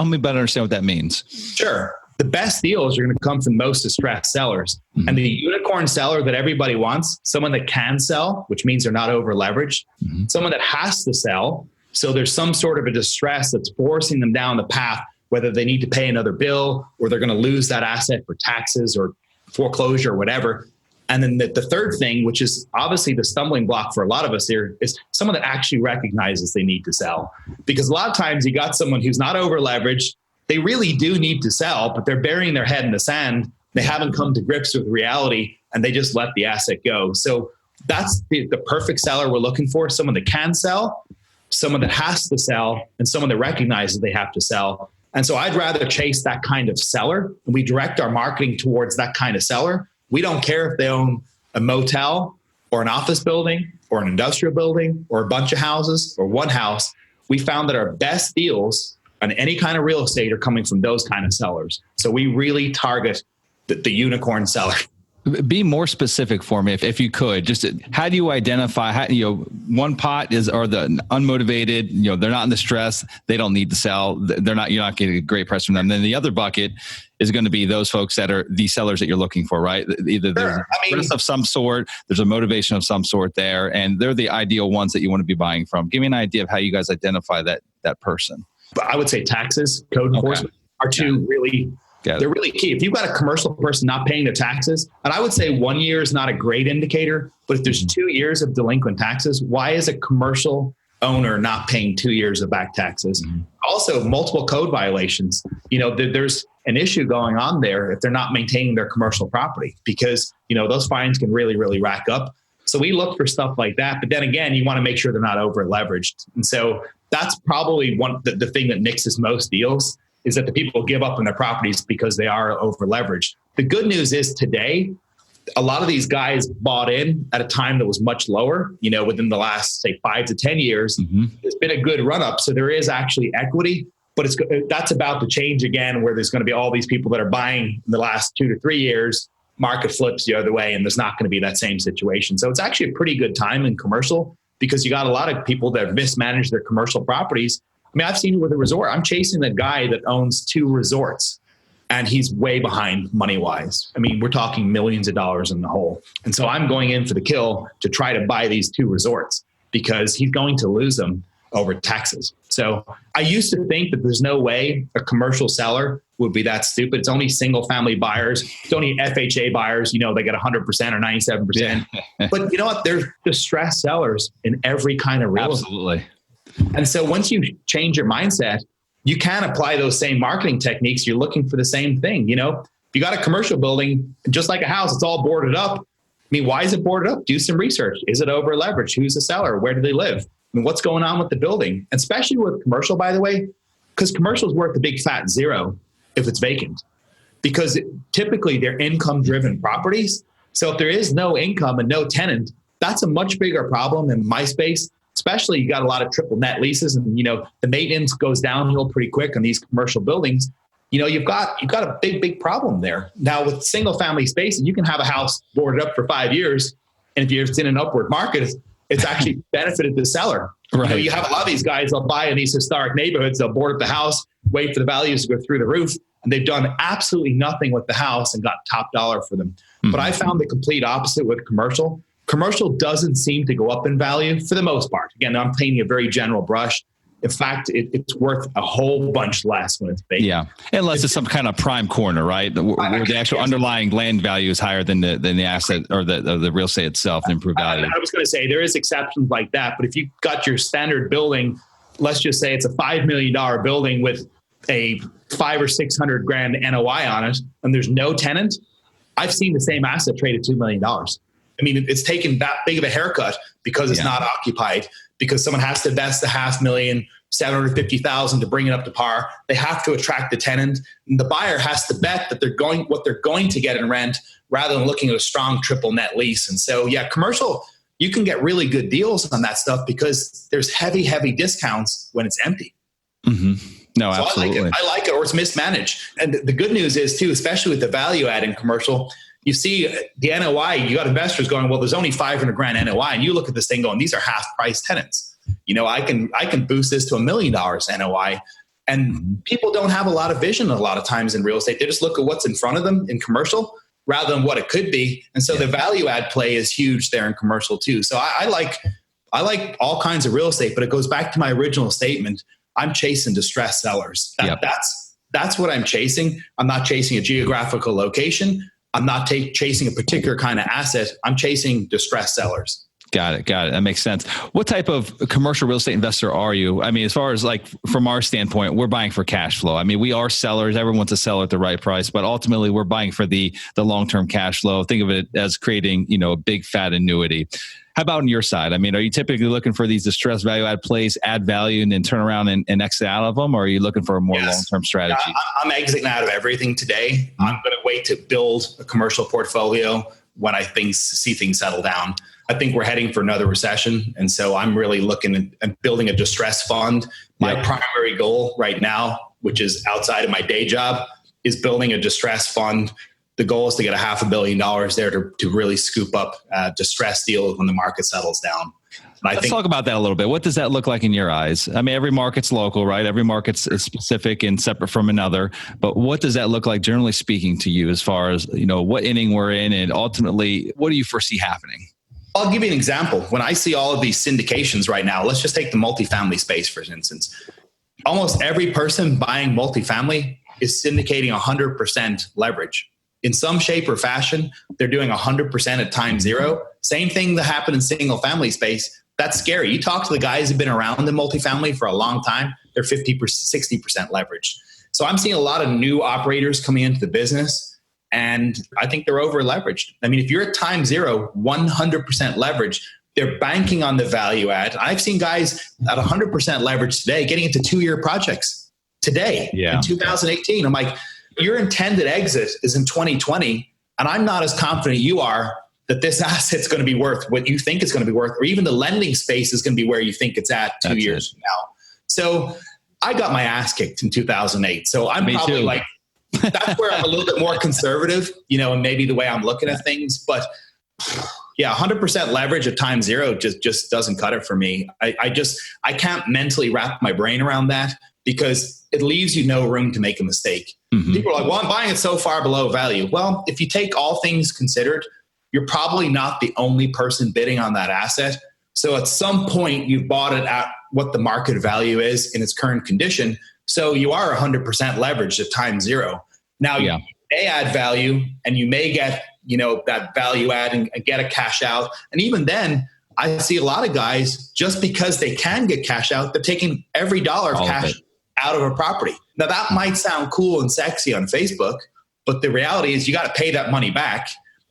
me better understand what that means. Sure. The best deals are going to come from the most distressed sellers. And the unicorn seller that everybody wants, someone that can sell, which means they're not over leveraged, someone that has to sell. So there's some sort of a distress that's forcing them down the path, whether they need to pay another bill or they're going to lose that asset for taxes or foreclosure or whatever. And then the third thing, which is obviously the stumbling block for a lot of us here, is someone that actually recognizes they need to sell. Because a lot of times you got someone who's not over leveraged. They really do need to sell, but they're burying their head in the sand. They haven't come to grips with reality and they just let the asset go. So that's the perfect seller we're looking for. Someone that can sell, someone that has to sell, and someone that recognizes they have to sell. And so I'd rather chase that kind of seller. And we direct our marketing towards that kind of seller. We don't care if they own a motel or an office building or an industrial building or a bunch of houses or one house. We found that our best deals on any kind of real estate are coming from those kind of sellers. So we really target the unicorn seller. Be more specific for me, if you could. Just how do you identify? One pot are the unmotivated. They're not in the stress. They don't need to sell. You're not getting a great price from them. Then the other bucket is going to be those folks that are the sellers that you're looking for, right? Either there's a risk of some sort, there's a motivation of some sort there, and they're the ideal ones that you want to be buying from. Give me an idea of how you guys identify that person. But I would say taxes, code enforcement are two really. They're really key. If you've got a commercial person not paying their taxes, and I would say 1 year is not a great indicator, but if there's 2 years of delinquent taxes, why is a commercial owner not paying 2 years of back taxes? Also, multiple code violations. There's an issue going on there if they're not maintaining their commercial property, because, those fines can really, really rack up. So we look for stuff like that. But then again, you want to make sure they're not over leveraged. And so that's probably the thing that nixes most deals, is that the people give up on their properties because they are over leveraged. The good news is today, a lot of these guys bought in at a time that was much lower, within the last, say, 5 to 10 years. There's been a good run up. So there is actually equity, but that's about to change again, where there's going to be all these people that are buying in the last 2 to 3 years, market flips the other way, and there's not going to be that same situation. So it's actually a pretty good time in commercial, because you got a lot of people that have mismanaged their commercial properties. I mean, I've seen it with a resort. I'm chasing the guy that owns 2 resorts and he's way behind money wise. I mean, we're talking millions of dollars in the hole. And so I'm going in for the kill to try to buy these 2 resorts because he's going to lose them over taxes. So I used to think that there's no way a commercial seller would be that stupid. It's only single family buyers. It's only FHA buyers. They get 100% or 97%. But you know what? There's distressed sellers in every kind of real estate. Absolutely. And so once you change your mindset, you can apply those same marketing techniques. You're looking for the same thing. If you got a commercial building, just like a house, it's all boarded up. I mean, why is it boarded up? Do some research. Is it over leveraged? Who's the seller? Where do they live? I mean, what's going on with the building? And especially with commercial, by the way, because commercial is worth a big fat zero if it's vacant, because typically they're income-driven properties. So if there is no income and no tenant, that's a much bigger problem in my space. Especially you got a lot of triple net leases, and the maintenance goes downhill pretty quick on these commercial buildings. You've got a big problem there. Now with single family spaces, you can have a house boarded up for 5 years, and if it's in an upward market, it's actually benefited the seller. Right. You have a lot of these guys, they'll buy in these historic neighborhoods, they'll board up the house, wait for the values to go through the roof, and they've done absolutely nothing with the house and got top dollar for them. But I found the complete opposite with commercial. Commercial doesn't seem to go up in value for the most part. Again, I'm painting a very general brush. In fact, it's worth a whole bunch less when it's vacant. Yeah, unless it's some kind of prime corner, right? Where the actual underlying land value is higher than the asset or the real estate itself, the improved value. I was going to say there is exceptions like that, but if you got your standard building, let's just say it's a $5 million building with a $500,000 or $600,000 NOI on it, and there's no tenant, I've seen the same asset trade at $2 million. I mean, it's taken that big of a haircut because it's not occupied, because someone has to invest $500,000, $750,000 to bring it up to par. They have to attract the tenant, and the buyer has to bet that they're going to get in rent rather than looking at a strong triple net lease. And so, commercial you can get really good deals on that stuff because there's heavy discounts when it's empty. Mm-hmm. No, so absolutely. I like it, or it's mismanaged. And the good news is too, especially with the value add in commercial, you see the NOI, you got investors going, well, there's only 500 grand NOI. And you look at this thing going, these are half price tenants. I can boost this to $1 million NOI. And people don't have a lot of vision a lot of times in real estate. They just look at what's in front of them in commercial rather than what it could be. And so the value add play is huge there in commercial too. So I like all kinds of real estate, but it goes back to my original statement. I'm chasing distressed sellers. That's what I'm chasing. I'm not chasing a geographical location. I'm not chasing a particular kind of asset. I'm chasing distressed sellers. Got it. That makes sense. What type of commercial real estate investor are you? I mean, as far as like from our standpoint, we're buying for cash flow. I mean, we are sellers. Everyone wants to sell at the right price, but ultimately we're buying for the long-term cash flow. Think of it as creating, a big fat annuity. How about on your side? I mean, are you typically looking for these distressed value add plays, add value, and then turn around and exit out of them? Or are you looking for a more long-term strategy? Yeah, I'm exiting out of everything today. I'm going to wait to build a commercial portfolio when I see things settle down. I think we're heading for another recession. And so I'm really looking at building a distress fund. My primary goal right now, which is outside of my day job, is building a distress fund. The goal is to get $500 million there to really scoop up distress deals when the market settles down. Let's talk about that a little bit. What does that look like in your eyes? I mean, every market's local, right? Every market's specific and separate from another. But what does that look like, generally speaking, to you as far as, what inning we're in and ultimately, what do you foresee happening? I'll give you an example. When I see all of these syndications right now, let's just take the multifamily space, for instance. Almost every person buying multifamily is syndicating 100% leverage. In some shape or fashion, they're doing 100% at time zero. Same thing that happened in single family space. That's scary. You talk to the guys who've been around in multifamily for a long time, they're 50%, 60% leveraged. So I'm seeing a lot of new operators coming into the business, and I think they're over leveraged. I mean, if you're at time zero, 100% leverage, they're banking on the value add. I've seen guys at 100% leverage today getting into 2-year projects today in 2018. I'm like, your intended exit is in 2020, and I'm not as confident you are that this asset's going to be worth what you think it's going to be worth, or even the lending space is going to be where you think it's at 2 years from now. So I got my ass kicked in 2008. So I'm probably like, that's where I'm a little bit more conservative, and maybe the way I'm looking at things. But 100% leverage at time zero just doesn't cut it for me. I can't mentally wrap my brain around that because it leaves you no room to make a mistake. Mm-hmm. People are like, well, I'm buying it so far below value. Well, if you take all things considered, you're probably not the only person bidding on that asset. So at some point, you've bought it at what the market value is in its current condition. So you are 100% leveraged at time zero. Now, you may add value and you may get, that value add and get a cash out. And even then, I see a lot of guys, just because they can get cash out, they're taking every dollar of cash out of a property. Now, that might sound cool and sexy on Facebook, but the reality is you got to pay that money back.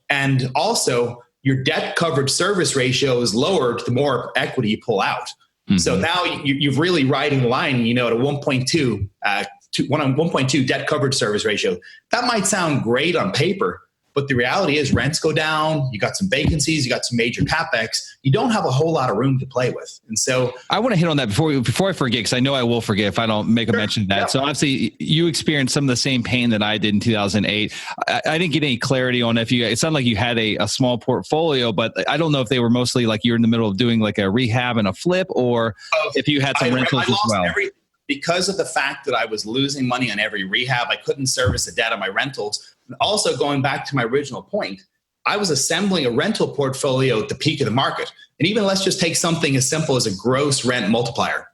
And also, your debt coverage service ratio is lowered the more equity you pull out. Mm-hmm. So now you've really riding the line, at a 1.2 debt coverage service ratio. That might sound great on paper, but the reality is rents go down. You got some vacancies. You got some major capex. You don't have a whole lot of room to play with. And so I want to hit on that before I forget, because I know I will forget if I don't make a mention of that. Yeah. So obviously you experienced some of the same pain that I did in 2008. I didn't get any clarity on it sounded like you had a small portfolio, but I don't know if they were mostly like you're in the middle of doing like a rehab and a flip, or if you had some rentals as well. Because of the fact that I was losing money on every rehab, I couldn't service the debt on my rentals. And also going back to my original point, I was assembling a rental portfolio at the peak of the market. And even let's just take something as simple as a gross rent multiplier.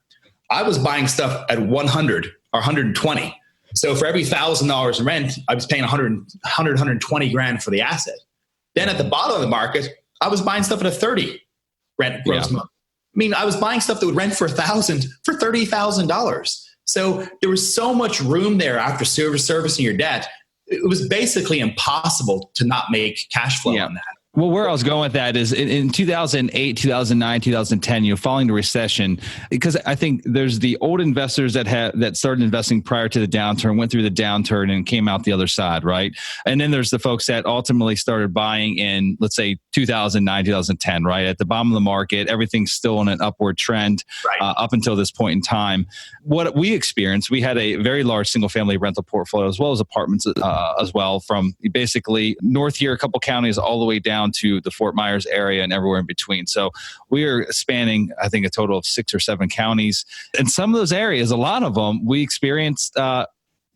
I was buying stuff at 100 or 120. So for every $1,000 in rent, I was paying 120 grand for the asset. Then at the bottom of the market, I was buying stuff at a 30 rent gross month. I mean, I was buying stuff that would rent for $1,000 for $30,000. So there was so much room there after servicing your debt. It was basically impossible to not make cash flow on that. Well, where I was going with that is in 2008, 2009, 2010, following the recession, because I think there's the old investors that started investing prior to the downturn, went through the downturn and came out the other side, right? And then there's the folks that ultimately started buying in, let's say, 2009, 2010, right? At the bottom of the market, everything's still in an upward trend up until this point in time. What we experienced, we had a very large single-family rental portfolio as well as apartments as well, from basically north here, a couple counties, all the way down to the Fort Myers area and everywhere in between. So we are spanning, I think, a total of 6 or 7 counties. And some of those areas, a lot of them, we experienced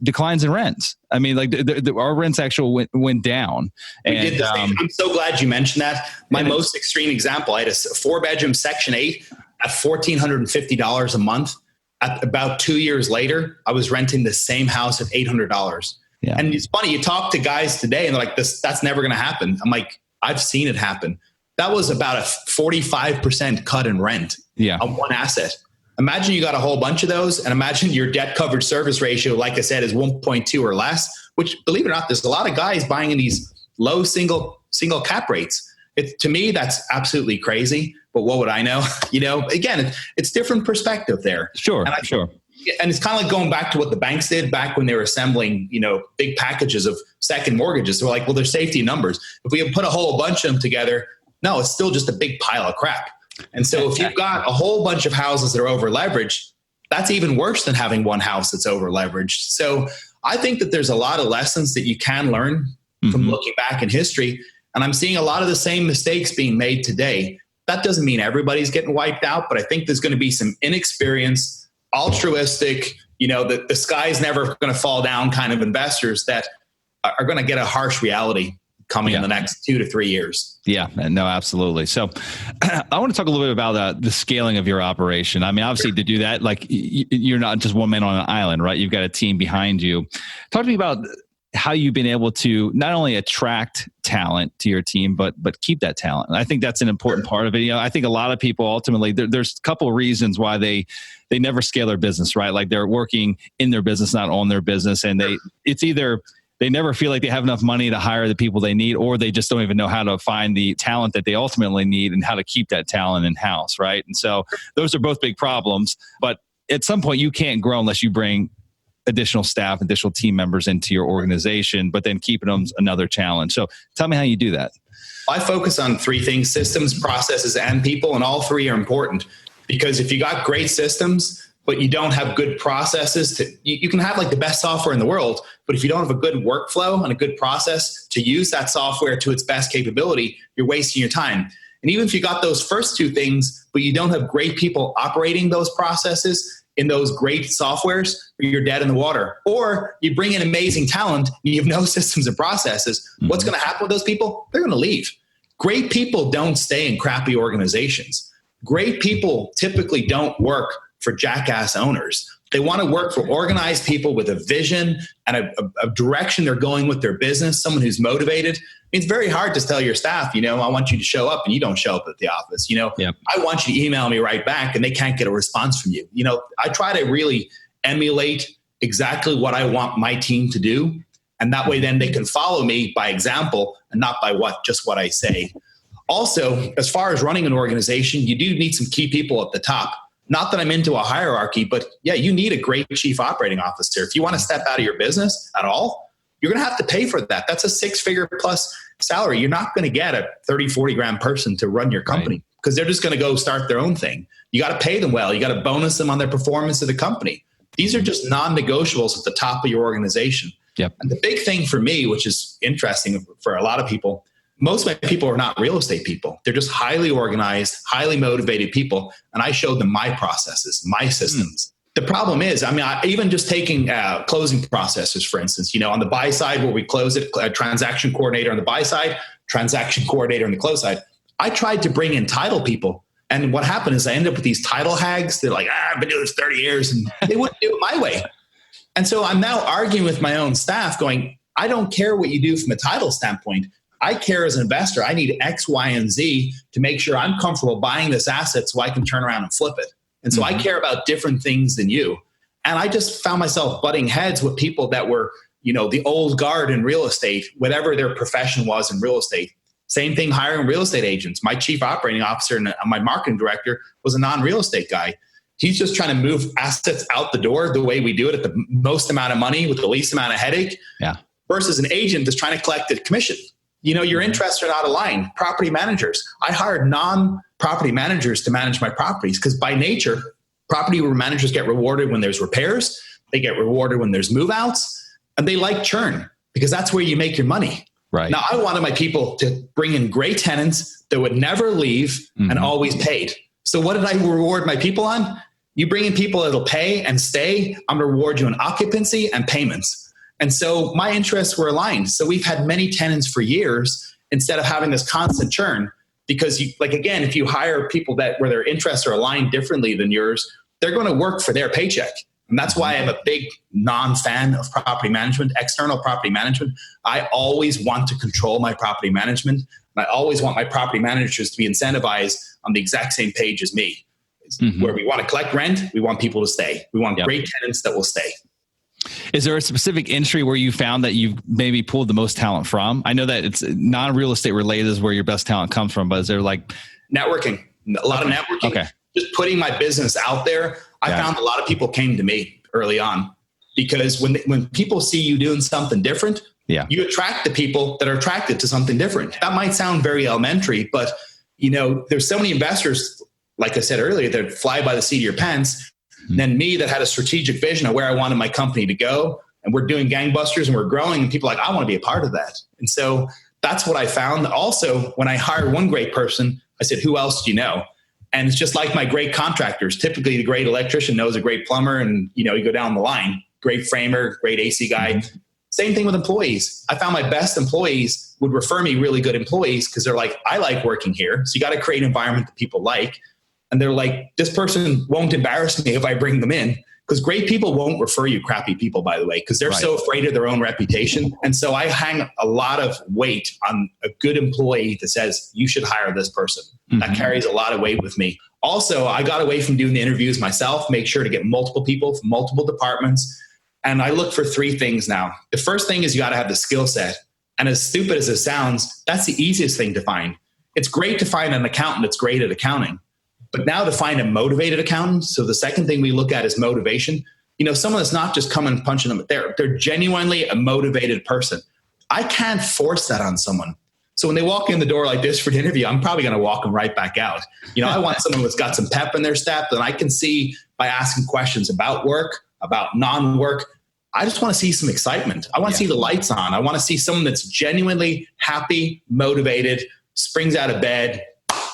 declines in rents. I mean, like our rents actually went down. We did the same. I'm so glad you mentioned that. My most extreme example, I had a 4-bedroom Section 8 at $1,450 a month. About 2 years later, I was renting the same house at $800. Yeah. And it's funny, you talk to guys today and they're like, that's never going to happen. I'm like, I've seen it happen. That was about a 45% cut in rent on one asset. Imagine you got a whole bunch of those, and imagine your debt coverage service ratio, like I said, is 1.2 or less, which, believe it or not, there's a lot of guys buying in these low single cap rates. To me, that's absolutely crazy. But what would I know? Again, it's different perspective there. Sure. And it's kind of like going back to what the banks did back when they were assembling, big packages of second mortgages. They're like, well, there's safety numbers. If we put a whole bunch of them together, no, it's still just a big pile of crap. And so if you've got a whole bunch of houses that are over leveraged, that's even worse than having one house that's over leveraged. So I think that there's a lot of lessons that you can learn from looking back in history. And I'm seeing a lot of the same mistakes being made today. That doesn't mean everybody's getting wiped out, but I think there's going to be some inexperienced, altruistic, the sky's never going to fall down kind of investors that are going to get a harsh reality coming in the next 2 to 3 years. Yeah, no, absolutely. So I want to talk a little bit about the scaling of your operation. I mean, obviously to do that, like you're not just one man on an island, right? You've got a team behind you. Talk to me about how you've been able to not only attract talent to your team, but keep that talent. And I think that's an important part of it. I think a lot of people ultimately, there's a couple of reasons why they never scale their business, right? Like they're working in their business, not on their business. And it's either they never feel like they have enough money to hire the people they need, or they just don't even know how to find the talent that they ultimately need and how to keep that talent in-house, right? And so those are both big problems. But at some point, you can't grow unless you bring additional staff, additional team members into your organization, but then keeping them another challenge. So tell me how you do that. I focus on 3 things: systems, processes, and people. And all 3 are important, because if you got great systems, but you don't have good processes, you can have like the best software in the world, but if you don't have a good workflow and a good process to use that software to its best capability, you're wasting your time. And even if you got those first 2 things, but you don't have great people operating those processes in those great softwares, you're dead in the water. Or you bring in amazing talent and you have no systems and processes. What's going to happen with those people? They're going to leave. Great people don't stay in crappy organizations. Great people typically don't work for jackass owners. They want to work for organized people with a vision and a direction they're going with their business, someone who's motivated. It's very hard to tell your staff, I want you to show up, and you don't show up at the office. I want you to email me right back, and they can't get a response from you. I try to really emulate exactly what I want my team to do. And that way, then they can follow me by example and not by just what I say. Also, as far as running an organization, you do need some key people at the top. Not that I'm into a hierarchy, but you need a great chief operating officer. If you want to step out of your business at all, you're going to have to pay for that. That's a 6-figure plus salary. You're not going to get a 30, 40 grand person to run your company because they're just going to go start their own thing. You got to pay them well. You got to bonus them on their performance of the company. These are just non-negotiables at the top of your organization. Yep. And the big thing for me, which is interesting for a lot of people, most of my people are not real estate people. They're just highly organized, highly motivated people. And I showed them my processes, my systems. The problem is, even just taking closing processes, for instance, on the buy side where we close it, a transaction coordinator on the buy side, transaction coordinator on the close side. I tried to bring in title people. And what happened is I ended up with these title hags. They're like, I've been doing this 30 years and they wouldn't do it my way. And so I'm now arguing with my own staff going, I don't care what you do from a title standpoint. I care as an investor. I need X, Y, and Z to make sure I'm comfortable buying this asset so I can turn around and flip it. And so I care about different things than you. And I just found myself butting heads with people that were, the old guard in real estate, whatever their profession was in real estate. Same thing hiring real estate agents. My chief operating officer and my marketing director was a non-real estate guy. He's just trying to move assets out the door the way we do it, at the most amount of money with the least amount of headache. Yeah. Versus an agent that's trying to collect a commission. Your interests are not aligned. Property managers. I hired non-property managers to manage my properties because by nature, property managers get rewarded when there's repairs. They get rewarded when there's move outs, and they like churn because that's where you make your money. Right. Now, I wanted my people to bring in great tenants that would never leave and always paid. So what did I reward my people on? You bring in people that'll pay and stay. I'm going to reward you on occupancy and payments. And so my interests were aligned. So we've had many tenants for years instead of having this constant churn because if you hire people where their interests are aligned differently than yours, they're going to work for their paycheck. And that's why I'm a big non-fan of property management, external property management. I always want to control my property management. I always want my property managers to be incentivized on the exact same page as me. Where we want to collect rent, we want people to stay. We want great tenants that will stay. Is there a specific industry where you found that you've maybe pulled the most talent from? I know that it's non-real estate related is where your best talent comes from, but is there networking? A lot of networking. Okay. Just putting my business out there. I found a lot of people came to me early on because when people see you doing something different, you attract the people that are attracted to something different. That might sound very elementary, but there's so many investors, like I said earlier, that fly by the seat of your pants. Than me that had a strategic vision of where I wanted my company to go. And we're doing gangbusters and we're growing and people are like, I want to be a part of that. And so that's what I found. Also, when I hired one great person, I said, who else do you know? And it's just like my great contractors. Typically the great electrician knows a great plumber and, you go down the line, great framer, great AC guy. Same thing with employees. I found my best employees would refer me really good employees because they're like, I like working here. So you got to create an environment that people like. And they're like, this person won't embarrass me if I bring them in. Because great people won't refer you crappy people, by the way, because they're so afraid of their own reputation. And so I hang a lot of weight on a good employee that says, you should hire this person. That carries a lot of weight with me. Also, I got away from doing the interviews myself, make sure to get multiple people from multiple departments. And I look for 3 things now. The first thing is you got to have the skill set. And as stupid as it sounds, that's the easiest thing to find. It's great to find an accountant that's great at accounting. But now to find a motivated accountant. So the second thing we look at is motivation. Someone that's not just coming and punching them. They're genuinely a motivated person. I can't force that on someone. So when they walk in the door like this for an interview, I'm probably going to walk them right back out. I want someone that's got some pep in their step that I can see by asking questions about work, about non-work. I just want to see some excitement. I want to see the lights on. I want to see someone that's genuinely happy, motivated, springs out of bed,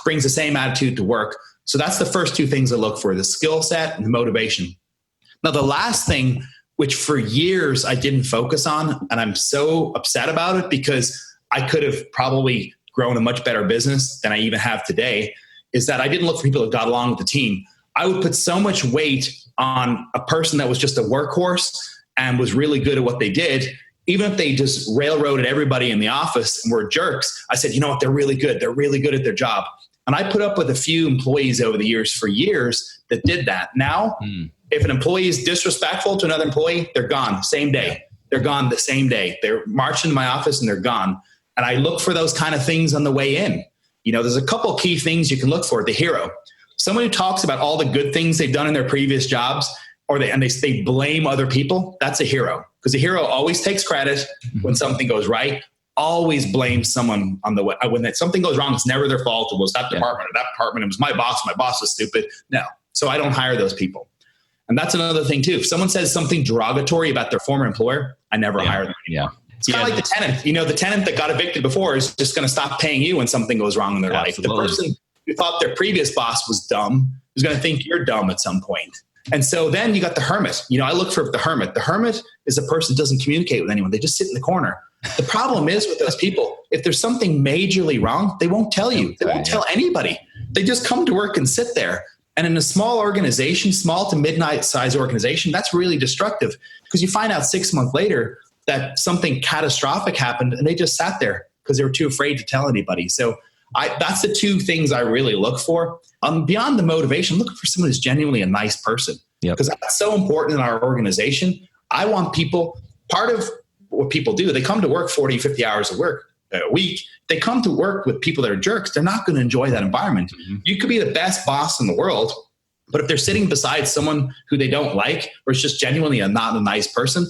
brings the same attitude to work. So that's the first 2 things I look for, the skill set and the motivation. Now, the last thing, which for years I didn't focus on, and I'm so upset about it because I could have probably grown a much better business than I even have today, is that I didn't look for people that got along with the team. I would put so much weight on a person that was just a workhorse and was really good at what they did. Even if they just railroaded everybody in the office and were jerks, I said, you know what, they're really good. They're really good at their job. And I put up with a few employees over the years for years that did that. Now, if an employee is disrespectful to another employee, they're gone same day. They're gone the same day. They're marching to my office and they're gone. And I look for those kind of things on the way in. There's a couple key things you can look for. The hero, someone who talks about all the good things they've done in their previous jobs, or they blame other people. That's a hero, because a hero always takes credit when something goes right. Always blame someone on the way. When something goes wrong, it's never their fault. It was that department or that department. It was my boss. My boss was stupid. No. So I don't hire those people. And that's another thing too. If someone says something derogatory about their former employer, I never hire them anymore. It's kind of like the tenant. The tenant that got evicted before is just going to stop paying you when something goes wrong in their life. The person who thought their previous boss was dumb is going to think you're dumb at some point. And so then you got the hermit. I look for the hermit. The hermit is a person who doesn't communicate with anyone. They just sit in the corner. The problem is with those people, if there's something majorly wrong, they won't tell you. They won't tell anybody. They just come to work and sit there. And in a small organization, small to midnight size organization, that's really destructive, because you find out 6 months later that something catastrophic happened and they just sat there because they were too afraid to tell anybody. So that's the 2 things I really look for. Beyond the motivation, I'm looking for someone who's genuinely a nice person, because that's so important in our organization. I want people, part of what people do, they come to work 40, 50 hours of work. a week, they come to work with people that are jerks. They're not going to enjoy that environment. You could be the best boss in the world, but if they're sitting beside someone who they don't like, or is just genuinely not a nice person,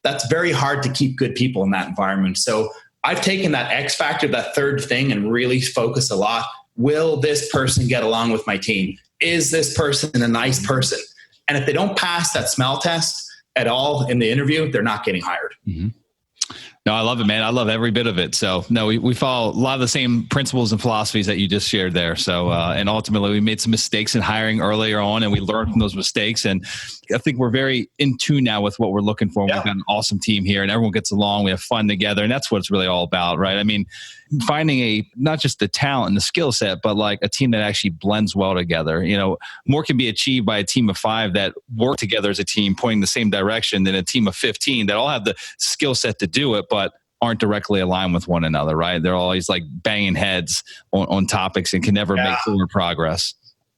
that's very hard to keep good people in that environment. So I've taken that X factor, that third thing, and really focus a lot. Will this person get along with my team? Is this person a nice person? And if they don't pass that smell test at all in the interview, they're not getting hired. No, I love it, man. I love every bit of it. So no, we follow a lot of the same principles and philosophies that you just shared there. So, and ultimately we made some mistakes in hiring earlier on, and we learned from those mistakes. And I think we're very in tune now with what we're looking for. We've got an awesome team here, and everyone gets along. We have fun together, and that's what it's really all about, right? I mean, finding not just the talent and the skill set, but like a team that actually blends well together. You know, more can be achieved by a team of 5 that work together as a team, pointing the same direction, than a team of 15 that all have the skill set to do it, but aren't directly aligned with one another, right? They're always like banging heads on topics and can never make forward progress.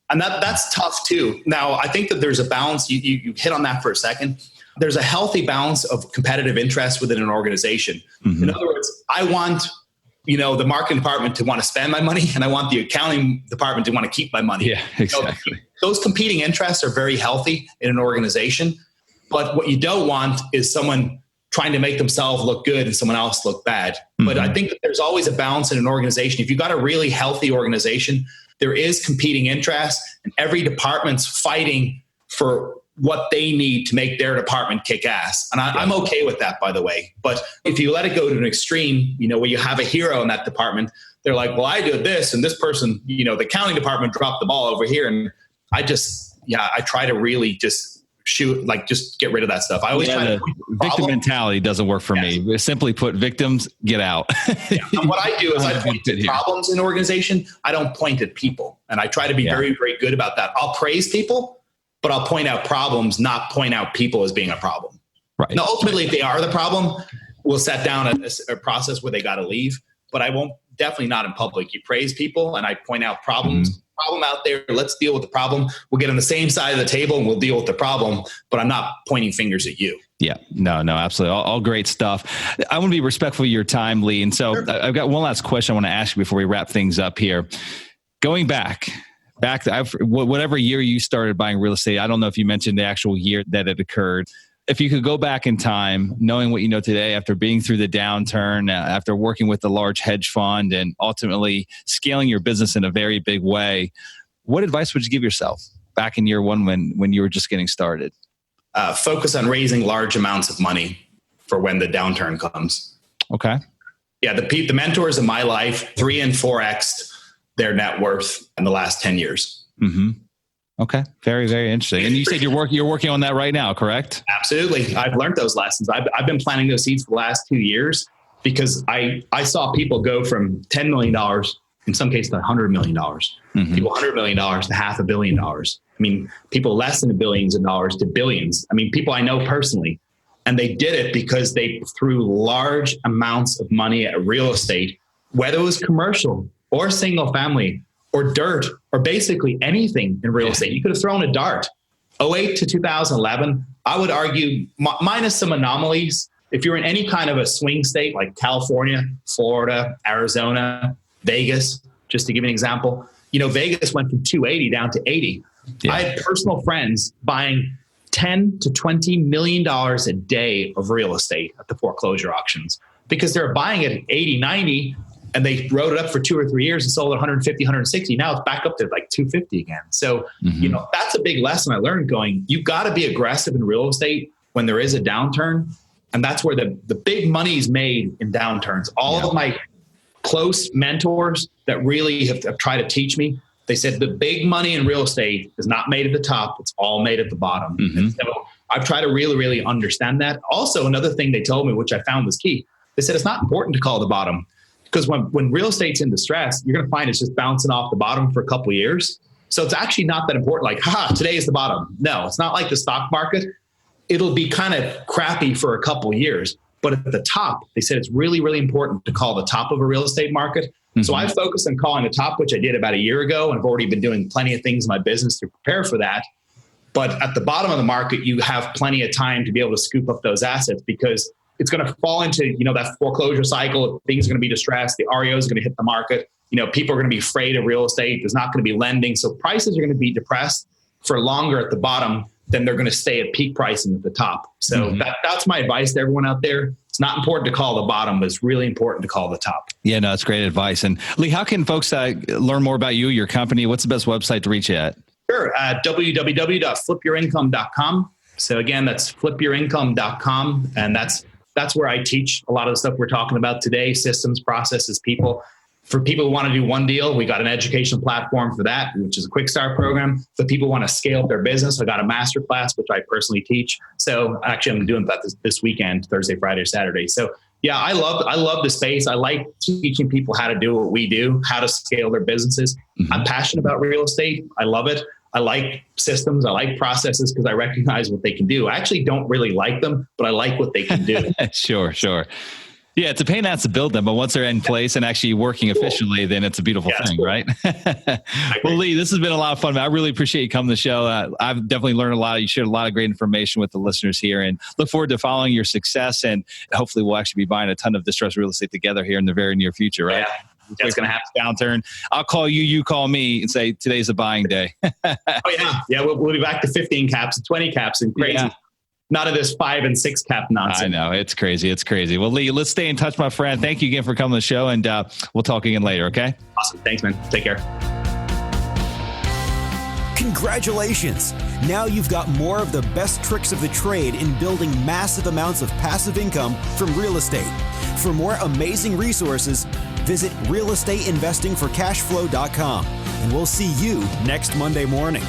And that's tough too. Now, I think that there's a balance. You hit on that for a second. There's a healthy balance of competitive interest within an organization. In other words, I want, the marketing department to want to spend my money, and I want the accounting department to want to keep my money. Yeah, exactly. Those competing interests are very healthy in an organization. But what you don't want is someone trying to make themselves look good and someone else look bad. But I think that there's always a balance in an organization. If you've got a really healthy organization, there is competing interest, and every department's fighting for what they need to make their department kick ass. And I'm okay with that, by the way. But if you let it go to an extreme, where you have a hero in that department, they're like, well, I did this, and this person, the accounting department dropped the ball over here. And I try to really just just get rid of that stuff. I always try to victim mentality doesn't work for me. Simply put, victims, get out. And what I do is I point to problems in an organization. I don't point at people. And I try to be very, very good about that. I'll praise people, but I'll point out problems, not point out people as being a problem. Right. Now, ultimately, if they are the problem, we'll set down a process where they got to leave, but I won't, definitely not in public. You praise people, and I point out problems. Problem out there. Let's deal with the problem. We'll get on the same side of the table and we'll deal with the problem, but I'm not pointing fingers at you. Yeah, no, absolutely. All great stuff. I want to be respectful of your time, Lee. And so I've got one last question I want to ask you before we wrap things up here. Going back whatever year you started buying real estate, I don't know if you mentioned the actual year that it occurred. If you could go back in time, knowing what you know today, after being through the downturn, after working with a large hedge fund and ultimately scaling your business in a very big way, what advice would you give yourself back in year one when you were just getting started? Focus on raising large amounts of money for when the downturn comes. Okay. Yeah, the mentors in my life, 3 and 4X'd their net worth in the last 10 years. Okay. Very, very interesting. And you said you're working on that right now, correct? Absolutely. I've learned those lessons. I've been planting those seeds for the last 2 years because I saw people go from $10 million, in some cases to $100 million, people $100 million to $500 million. I mean, people less than billions of dollars to billions. I mean, people I know personally, and they did it because they threw large amounts of money at real estate, whether it was commercial or single family or dirt, or basically anything in real estate. You could have thrown a dart. 2008 to 2011, I would argue, minus some anomalies, if you're in any kind of a swing state like California, Florida, Arizona, Vegas, just to give you an example, Vegas went from 280 down to 80. Yeah. I had personal friends buying $10 to $20 million a day of real estate at the foreclosure auctions because they're buying it at 80, 90, and they wrote it up for 2 or 3 years and sold it 150, 160. Now it's back up to like 250 again. So, that's a big lesson I learned you got to be aggressive in real estate when there is a downturn. And that's where the big money is made in downturns. All of my close mentors that really have tried to teach me, they said the big money in real estate is not made at the top. It's all made at the bottom. And so I've tried to really, really understand that. Also, another thing they told me, which I found was key, they said it's not important to call the bottom. Because when real estate's in distress, you're going to find it's just bouncing off the bottom for a couple of years. So it's actually not that important. Like, today is the bottom. No, it's not like the stock market. It'll be kind of crappy for a couple of years. But at the top, they said it's really, really important to call the top of a real estate market. So I focused on calling the top, which I did about a year ago. And I've already been doing plenty of things in my business to prepare for that. But at the bottom of the market, you have plenty of time to be able to scoop up those assets because it's going to fall into, that foreclosure cycle. Things are going to be distressed. The REO is going to hit the market. People are going to be afraid of real estate. There's not going to be lending. So prices are going to be depressed for longer at the bottom than they're going to stay at peak pricing at the top. So that's my advice to everyone out there. It's not important to call the bottom, but it's really important to call the top. Yeah, no, that's great advice. And Lee, how can folks learn more about you, your company? What's the best website to reach you at? Sure. www.flipuриncome.com. So again, that's flipuриncome.com. And that's where I teach a lot of the stuff we're talking about today: systems, processes, people. For people who want to do one deal, we got an educational platform for that, which is a quick start program. For people who want to scale up their business, I got a masterclass, which I personally teach. So actually I'm doing that this weekend, Thursday, Friday, Saturday. So yeah, I love the space. I like teaching people how to do what we do, how to scale their businesses. I'm passionate about real estate. I love it. I like systems. I like processes because I recognize what they can do. I actually don't really like them, but I like what they can do. Sure. Yeah, it's a pain in the ass to build them, but once they're in place and actually working efficiently, then it's a beautiful thing, right? Well, Lee, this has been a lot of fun, man. I really appreciate you coming to the show. I've definitely learned a lot. You shared a lot of great information with the listeners here, and look forward to following your success. And hopefully we'll actually be buying a ton of distressed real estate together here in the very near future, right? Yeah. That's going to happen. Downturn. I'll call you, you call me, and say today's a buying day. Yeah. We'll be back to 15 caps and 20 caps and crazy. Yeah. None of this 5 and 6 cap nonsense. I know. It's crazy. Well, Lee, let's stay in touch, my friend. Thank you again for coming to the show, and we'll talk again later, okay? Awesome. Thanks, man. Take care. Congratulations! Now you've got more of the best tricks of the trade in building massive amounts of passive income from real estate. For more amazing resources, visit realestateinvestingforcashflow.com, and we'll see you next Monday morning.